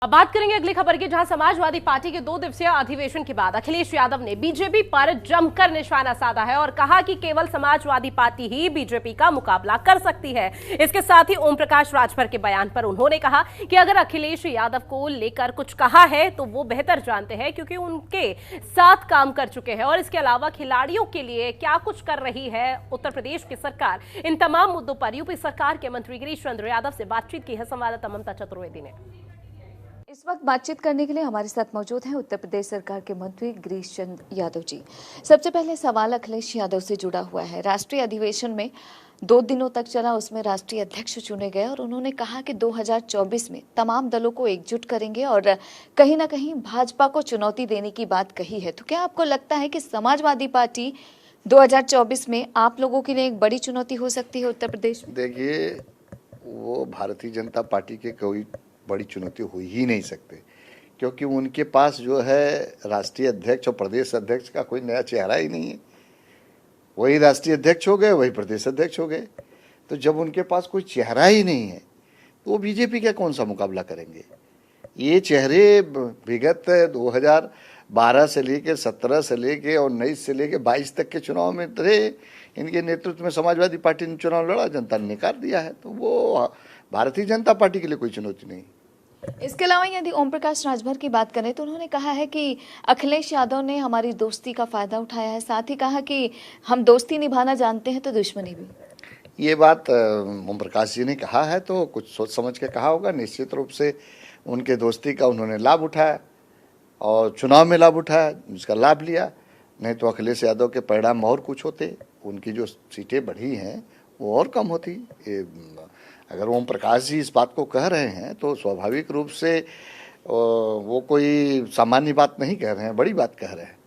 अब बात करेंगे अगली खबर की, जहां समाजवादी पार्टी के 2 दिवसीय अधिवेशन के बाद अखिलेश यादव ने बीजेपी पर जमकर निशाना साधा है और कहा कि केवल समाजवादी पार्टी ही बीजेपी का मुकाबला कर सकती है। इसके साथ ही ओम प्रकाश राजभर के बयान पर उन्होंने कहा कि अगर अखिलेश यादव को लेकर कुछ कहा है तो वो बेहतर जानते हैं, क्योंकि उनके साथ काम कर चुके हैं। और इसके अलावा खिलाड़ियों के लिए क्या कुछ कर रही है उत्तर प्रदेश की सरकार, इन तमाम मुद्दों पर यूपी सरकार के मंत्री गिरीश चंद्र यादव से बातचीत की है संवाददाता ममता चतुर्वेदी ने। इस वक्त बातचीत करने के लिए हमारे साथ मौजूद हैं उत्तर प्रदेश सरकार के मंत्री गिरीश चंद्र यादव जी। सबसे पहले सवाल अखिलेश यादव से जुड़ा हुआ है। राष्ट्रीय अधिवेशन में 2 दिनों तक चला, उसमें राष्ट्रीय अध्यक्ष चुने गए और उन्होंने कहा कि 2024 में तमाम दलों को एकजुट करेंगे और कहीं ना कहीं भाजपा को चुनौती देने की बात कही है। तो क्या आपको लगता है कि समाजवादी पार्टी 2024 में आप लोगों के लिए एक बड़ी चुनौती हो सकती है उत्तर प्रदेश में? देखिए, वो भारतीय जनता पार्टी के कोई बड़ी चुनौती हो ही नहीं सकते, क्योंकि उनके पास जो है राष्ट्रीय अध्यक्ष और प्रदेश अध्यक्ष का कोई नया चेहरा ही नहीं है। वही राष्ट्रीय अध्यक्ष हो गए, वही प्रदेश अध्यक्ष हो गए। तो जब उनके पास कोई चेहरा ही नहीं है तो वो बीजेपी का कौन सा मुकाबला करेंगे। ये चेहरे विगत 2012 से लेके 17 से लेके और 19 से लेके 22 तक के चुनाव में रहे। इनके नेतृत्व में समाजवादी पार्टी ने चुनाव लड़ा, जनता ने नकार दिया है। तो वो भारतीय जनता पार्टी के लिए कोई चुनौती नहीं। इसके अलावा यदि ओम प्रकाश राजभर की बात करें तो उन्होंने कहा है कि अखिलेश यादव ने हमारी दोस्ती का फायदा उठाया है, साथ ही कहा कि हम दोस्ती निभाना जानते हैं तो दुश्मनी भी। ये बात ओम प्रकाश जी ने कहा है तो कुछ सोच समझ के कहा होगा। निश्चित रूप से उनके दोस्ती का उन्होंने लाभ उठाया और चुनाव में लाभ उठाया, जिसका लाभ लिया। नहीं तो अखिलेश यादव के परिणाम और कुछ होते, उनकी जो सीटें बढ़ी हैं वो और कम होती। अगर ओम प्रकाश जी इस बात को कह रहे हैं तो स्वाभाविक रूप से वो कोई सामान्य बात नहीं कह रहे हैं, बड़ी बात कह रहे हैं।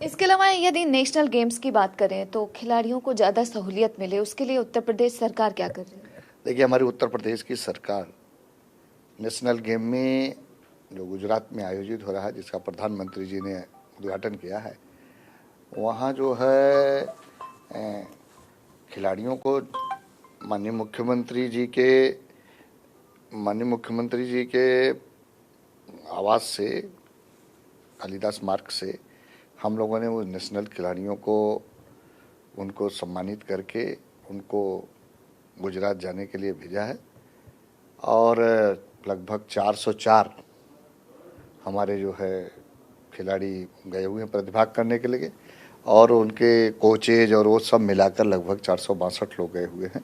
इसके अलावा यदि नेशनल गेम्स की बात करें तो खिलाड़ियों को ज़्यादा सहूलियत मिले, उसके लिए उत्तर प्रदेश सरकार क्या कर रही है? देखिए, हमारी उत्तर प्रदेश की सरकार नेशनल गेम में जो गुजरात में आयोजित हो रहा है, जिसका प्रधानमंत्री जी ने उद्घाटन किया है, वहाँ जो है खिलाड़ियों को माननीय मुख्यमंत्री जी के आवास से, कालिदास मार्ग से हम लोगों ने वो नेशनल खिलाड़ियों को उनको सम्मानित करके उनको गुजरात जाने के लिए भेजा है। और लगभग 404 हमारे जो है खिलाड़ी गए हुए हैं प्रतिभाग करने के लिए, और उनके कोचेज और वो सब मिलाकर लगभग 462 लोग गए हुए हैं।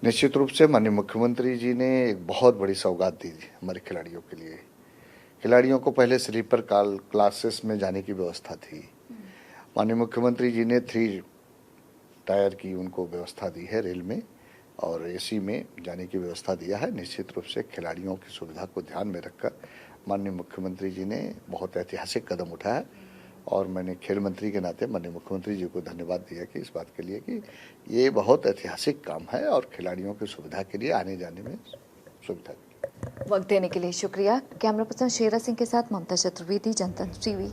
निश्चित रूप से माननीय मुख्यमंत्री जी ने एक बहुत बड़ी सौगात दी हमारे खिलाड़ियों के लिए। खिलाड़ियों को पहले स्लीपर क्लासेस में जाने की व्यवस्था थी। माननीय मुख्यमंत्री जी ने 3 टायर की उनको व्यवस्था दी है रेल में, और एसी में जाने की व्यवस्था दिया है। निश्चित रूप से खिलाड़ियों की सुविधा को ध्यान में रखकर माननीय मुख्यमंत्री जी ने बहुत ऐतिहासिक कदम उठाया, और मैंने खेल मंत्री के नाते माननीय मुख्यमंत्री जी को धन्यवाद दिया कि इस बात के लिए कि ये बहुत ऐतिहासिक काम है और खिलाड़ियों की सुविधा के लिए आने जाने में सुविधा। वक्त देने के लिए शुक्रिया। कैमरा पर्सन शेरा सिंह के साथ ममता चतुर्वेदी, जनतंत्र टीवी।